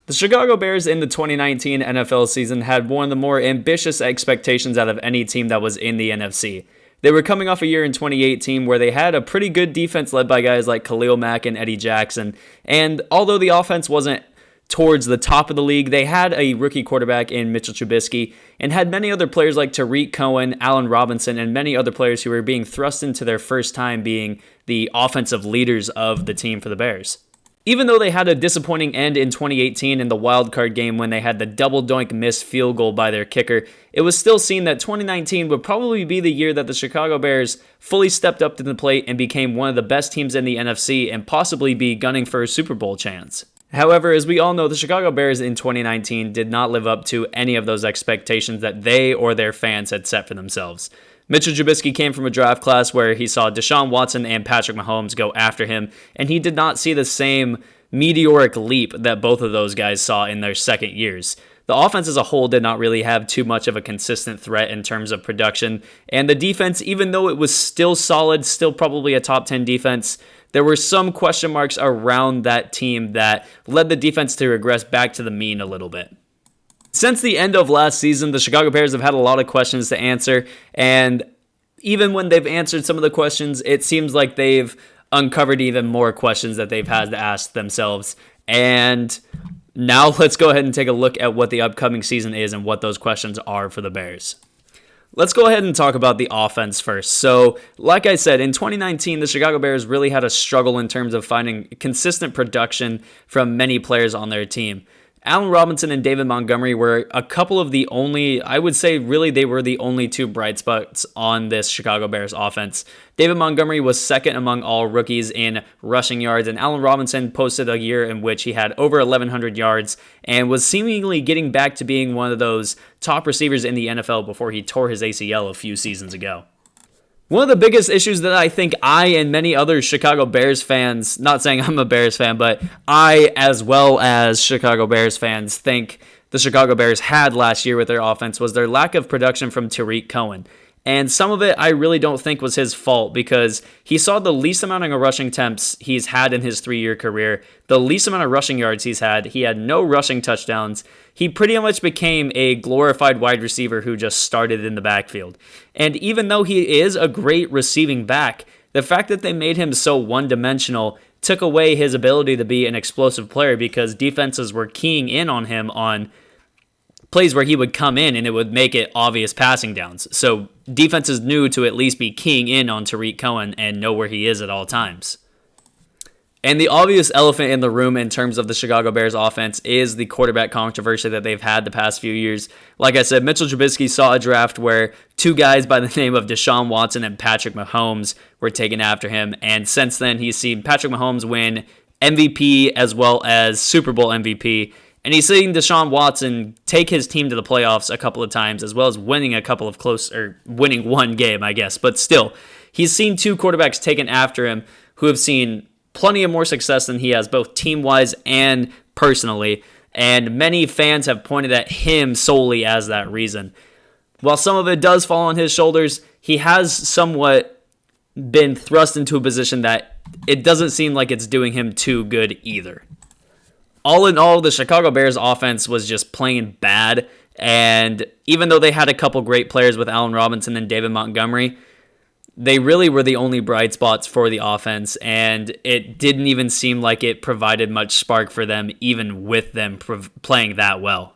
The Chicago Bears in the 2019 NFL season had one of the more ambitious expectations out of any team that was in the NFC. They were coming off a year in 2018 where they had a pretty good defense led by guys like Khalil Mack and Eddie Jackson, and although the offense wasn't towards the top of the league, they had a rookie quarterback in Mitchell Trubisky and had many other players like Tariq Cohen, Allen Robinson, and many other players who were being thrust into their first time being the offensive leaders of the team for the Bears. Even though they had a disappointing end in 2018 in the wild card game when they had the double doink missed field goal by their kicker, it was still seen that 2019 would probably be the year that the Chicago Bears fully stepped up to the plate and became one of the best teams in the NFC and possibly be gunning for a Super Bowl chance. However, as we all know, the Chicago Bears in 2019 did not live up to any of those expectations that they or their fans had set for themselves. Mitchell Trubisky came from a draft class where he saw Deshaun Watson and Patrick Mahomes go after him, and he did not see the same meteoric leap that both of those guys saw in their second years. The offense as a whole did not really have too much of a consistent threat in terms of production, and the defense, even though it was still solid, still probably a top 10 defense, there were some question marks around that team that led the defense to regress back to the mean a little bit. Since the end of last season, the Chicago Bears have had a lot of questions to answer, and even when they've answered some of the questions, it seems like they've uncovered even more questions that they've had to ask themselves. And now let's go ahead and take a look at what the upcoming season is and what those questions are for the Bears. Let's go ahead and talk about the offense first. So, like I said, in 2019, the Chicago Bears really had a struggle in terms of finding consistent production from many players on their team. Allen Robinson and David Montgomery were a couple of the only, I would say really they were the only two bright spots on this Chicago Bears offense. David Montgomery was second among all rookies in rushing yards, and Allen Robinson posted a year in which he had over 1,100 yards and was seemingly getting back to being one of those top receivers in the NFL before he tore his ACL a few seasons ago. One of the biggest issues that I think I and many other Chicago Bears fans, not saying I'm a Bears fan, but I as well as Chicago Bears fans think the Chicago Bears had last year with their offense was their lack of production from Tariq Cohen. And some of it I really don't think was his fault because he saw the least amount of rushing attempts he's had in his 3-year career, the least amount of rushing yards he's had. He had no rushing touchdowns. He pretty much became a glorified wide receiver who just started in the backfield. And even though he is a great receiving back, the fact that they made him so one-dimensional took away his ability to be an explosive player because defenses were keying in on him on plays where he would come in and it would make it obvious passing downs. So defenses knew to at least be keying in on Tariq Cohen and know where he is at all times. And the obvious elephant in the room in terms of the Chicago Bears offense is the quarterback controversy that they've had the past few years. Like I said, Mitchell Trubisky saw a draft where two guys by the name of Deshaun Watson and Patrick Mahomes were taken after him. And since then, he's seen Patrick Mahomes win MVP as well as Super Bowl MVP. And he's seen Deshaun Watson take his team to the playoffs a couple of times, as well as winning winning one game, I guess. But still, he's seen two quarterbacks taken after him who have seen plenty of more success than he has, both team-wise and personally. And many fans have pointed at him solely as that reason. While some of it does fall on his shoulders, he has somewhat been thrust into a position that it doesn't seem like it's doing him too good either. All in all, the Chicago Bears offense was just plain bad, and even though they had a couple great players with Allen Robinson and David Montgomery, they really were the only bright spots for the offense, and it didn't even seem like it provided much spark for them, even with them playing that well.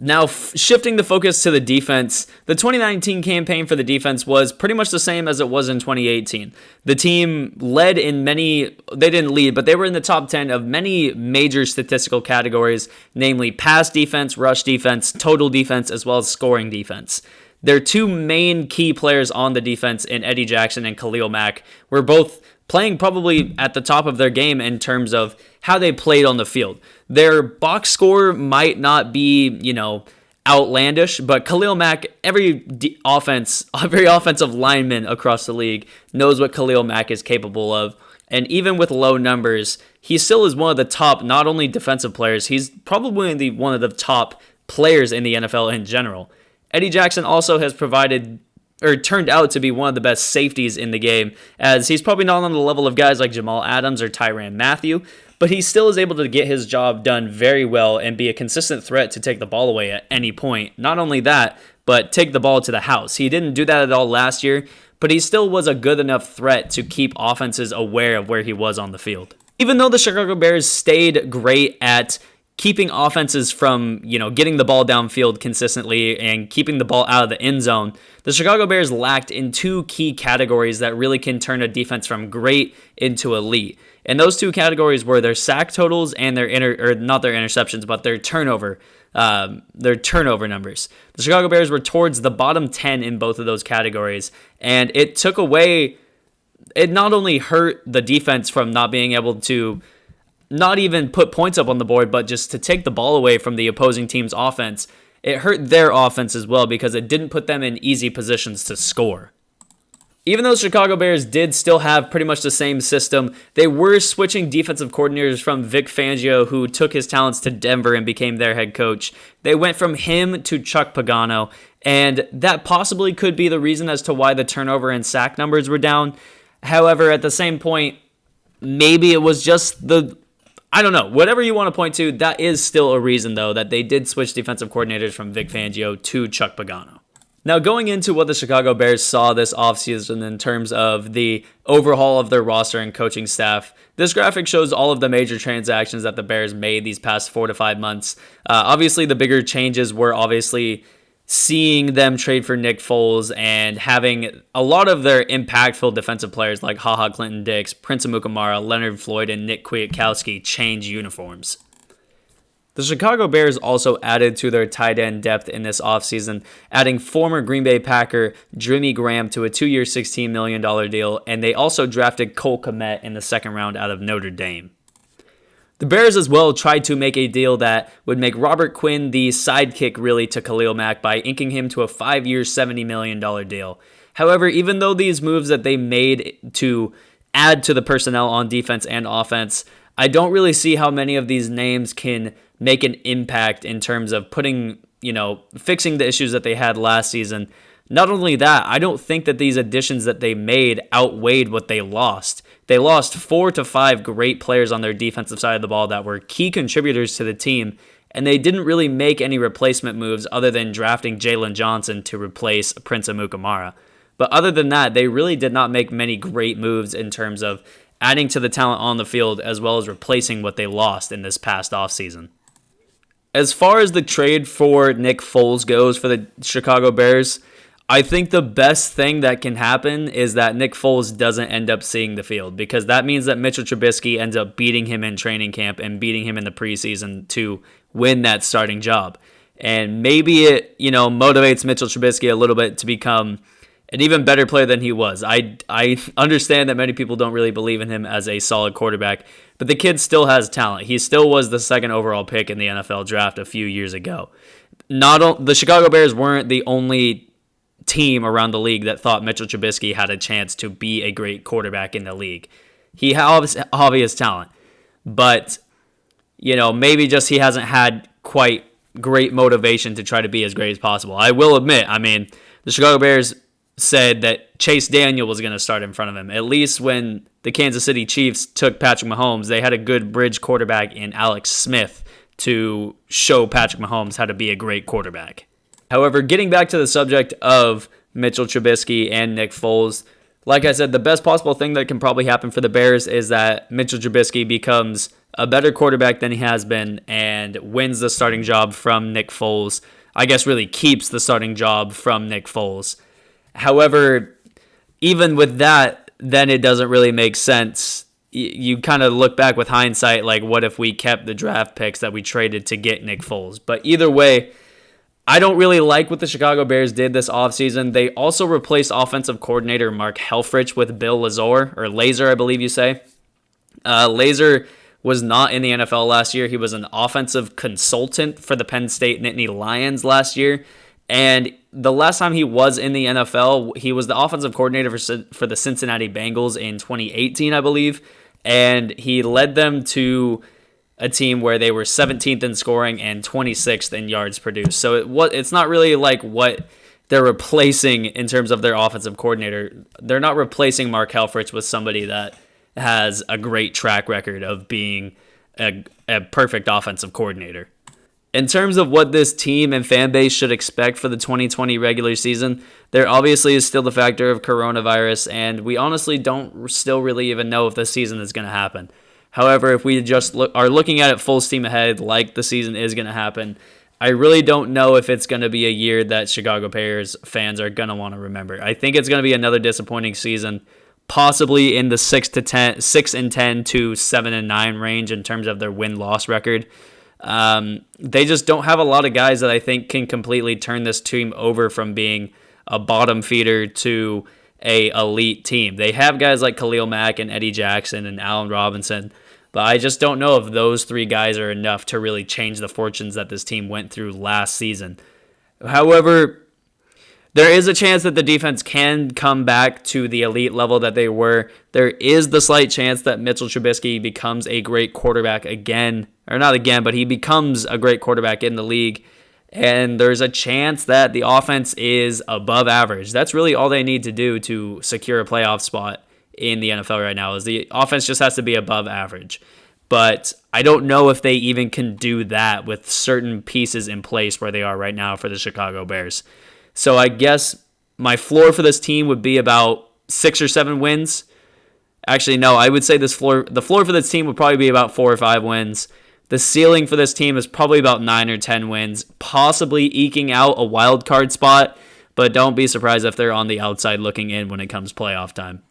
Now, shifting the focus to the defense, the 2019 campaign for the defense was pretty much the same as it was in 2018. The team led in they didn't lead, but they were in the top 10 of many major statistical categories, namely pass defense, rush defense, total defense, as well as scoring defense. Their two main key players on the defense in Eddie Jackson and Khalil Mack were both playing probably at the top of their game in terms of how they played on the field. Their box score might not be, outlandish, but Khalil Mack, every offensive lineman across the league knows what Khalil Mack is capable of. And even with low numbers, he still is one of the top, not only defensive players, he's probably one of the top players in the NFL in general. Eddie Jackson also has turned out to be one of the best safeties in the game, as he's probably not on the level of guys like Jamal Adams or Tyrann Mathieu, but he still is able to get his job done very well and be a consistent threat to take the ball away at any point. Not only that, but take the ball to the house. He didn't do that at all last year, but he still was a good enough threat to keep offenses aware of where he was on the field. Even though the Chicago Bears stayed great at keeping offenses from, getting the ball downfield consistently and keeping the ball out of the end zone, the Chicago Bears lacked in two key categories that really can turn a defense from great into elite. And those two categories were their sack totals and not their interceptions, but their turnover numbers. The Chicago Bears were towards the bottom 10 in both of those categories, and it not only hurt the defense from not being able to not even put points up on the board, but just to take the ball away from the opposing team's offense. It hurt their offense as well because it didn't put them in easy positions to score. Even though Chicago Bears did still have pretty much the same system, they were switching defensive coordinators from Vic Fangio, who took his talents to Denver and became their head coach. They went from him to Chuck Pagano, and that possibly could be the reason as to why the turnover and sack numbers were down. However, at the same point, maybe it was just I don't know. Whatever you want to point to, that is still a reason, though, that they did switch defensive coordinators from Vic Fangio to Chuck Pagano. Now, going into what the Chicago Bears saw this offseason in terms of the overhaul of their roster and coaching staff, this graphic shows all of the major transactions that the Bears made these past 4 to 5 months. Obviously, the bigger changes were seeing them trade for Nick Foles and having a lot of their impactful defensive players like HaHa Clinton-Dix, Prince Amukamara, Leonard Floyd, and Nick Kwiatkowski change uniforms. The Chicago Bears also added to their tight end depth in this offseason, adding former Green Bay Packer Jimmy Graham to a 2-year, $16 million deal, and they also drafted Cole Kmet in the second round out of Notre Dame. The Bears as well tried to make a deal that would make Robert Quinn the sidekick really to Khalil Mack by inking him to a 5-year, $70 million deal. However, even though these moves that they made to add to the personnel on defense and offense, I don't really see how many of these names can make an impact in terms of fixing the issues that they had last season. Not only that, I don't think that these additions that they made outweighed what they lost. They lost 4 to 5 great players on their defensive side of the ball that were key contributors to the team, and they didn't really make any replacement moves other than drafting Jalen Johnson to replace Prince Amukamara. But other than that, they really did not make many great moves in terms of adding to the talent on the field as well as replacing what they lost in this past offseason. As far as the trade for Nick Foles goes for the Chicago Bears, I think the best thing that can happen is that Nick Foles doesn't end up seeing the field, because that means that Mitchell Trubisky ends up beating him in training camp and beating him in the preseason to win that starting job. And maybe it, motivates Mitchell Trubisky a little bit to become an even better player than he was. I understand that many people don't really believe in him as a solid quarterback, but the kid still has talent. He still was the second overall pick in the NFL draft a few years ago. The Chicago Bears weren't the only team around the league that thought Mitchell Trubisky had a chance to be a great quarterback in the league. He has obvious talent, but maybe just he hasn't had quite great motivation to try to be as great as possible. I will admit, the Chicago Bears said that Chase Daniel was going to start in front of him. At least when the Kansas City Chiefs took Patrick Mahomes, they had a good bridge quarterback in Alex Smith to show Patrick Mahomes how to be a great quarterback. However, getting back to the subject of Mitchell Trubisky and Nick Foles, like I said, the best possible thing that can probably happen for the Bears is that Mitchell Trubisky becomes a better quarterback than he has been and wins the starting job from Nick Foles. I guess really keeps the starting job from Nick Foles. However, even with that, then it doesn't really make sense. You kind of look back with hindsight, like what if we kept the draft picks that we traded to get Nick Foles? But either way, I don't really like what the Chicago Bears did this offseason. They also replaced offensive coordinator Mark Helfrich with Bill Lazor, or Lazor, I believe you say. Lazor was not in the NFL last year. He was an offensive consultant for the Penn State Nittany Lions last year. And the last time he was in the NFL, he was the offensive coordinator for the Cincinnati Bengals in 2018, I believe. And he led them to a team where they were 17th in scoring and 26th in yards produced. So it's not really like what they're replacing in terms of their offensive coordinator. They're not replacing Mark Helfrich with somebody that has a great track record of being a perfect offensive coordinator. In terms of what this team and fan base should expect for the 2020 regular season, there obviously is still the factor of coronavirus, and we honestly don't still really even know if the season is going to happen. However, if we just are looking at it full steam ahead, like the season is going to happen, I really don't know if it's going to be a year that Chicago Bears fans are going to want to remember. I think it's going to be another disappointing season, possibly in the 6-10 to 7-9 range in terms of their win-loss record. They just don't have a lot of guys that I think can completely turn this team over from being a bottom feeder to a elite team. They have guys like Khalil Mack and Eddie Jackson and Allen Robinson, but I just don't know if those three guys are enough to really change the fortunes that this team went through last season. However, there is a chance that the defense can come back to the elite level that they were. There is the slight chance that Mitchell Trubisky becomes a great quarterback again, or not again, but he becomes a great quarterback in the league. And there's a chance that the offense is above average. That's really all they need to do to secure a playoff spot in the NFL right now, is the offense just has to be above average. But I don't know if they even can do that with certain pieces in place where they are right now for the Chicago Bears. So I guess my floor for this team would be about 6 or 7 wins. Actually, no, I would say the floor for this team would probably be about 4 or 5 wins. The ceiling for this team is probably about 9 or 10 wins, possibly eking out a wild card spot, but don't be surprised if they're on the outside looking in when it comes playoff time.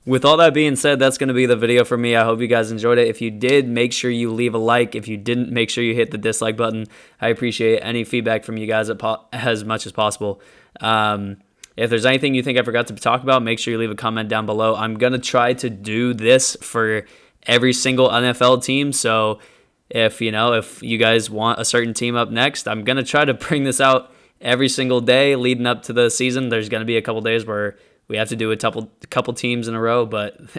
With all that being said, that's going to be the video for me. I hope you guys enjoyed it. If you did, make sure you leave a like. If you didn't, make sure you hit the dislike button. I appreciate any feedback from you guys as much as possible. If there's anything you think I forgot to talk about, make sure you leave a comment down below. I'm going to try to do this for every single NFL team. So if you guys want a certain team up next, I'm going to try to bring this out every single day leading up to the season. There's going to be a couple days where we have to do a couple teams in a row,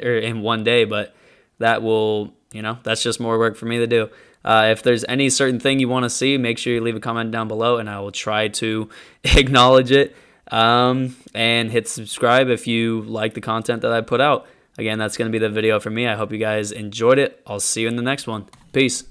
or in one day, but that will, that's just more work for me to do. If there's any certain thing you want to see, make sure you leave a comment down below, and I will try to acknowledge it. And hit subscribe if you like the content that I put out. Again, that's going to be the video for me. I hope you guys enjoyed it. I'll see you in the next one. Peace.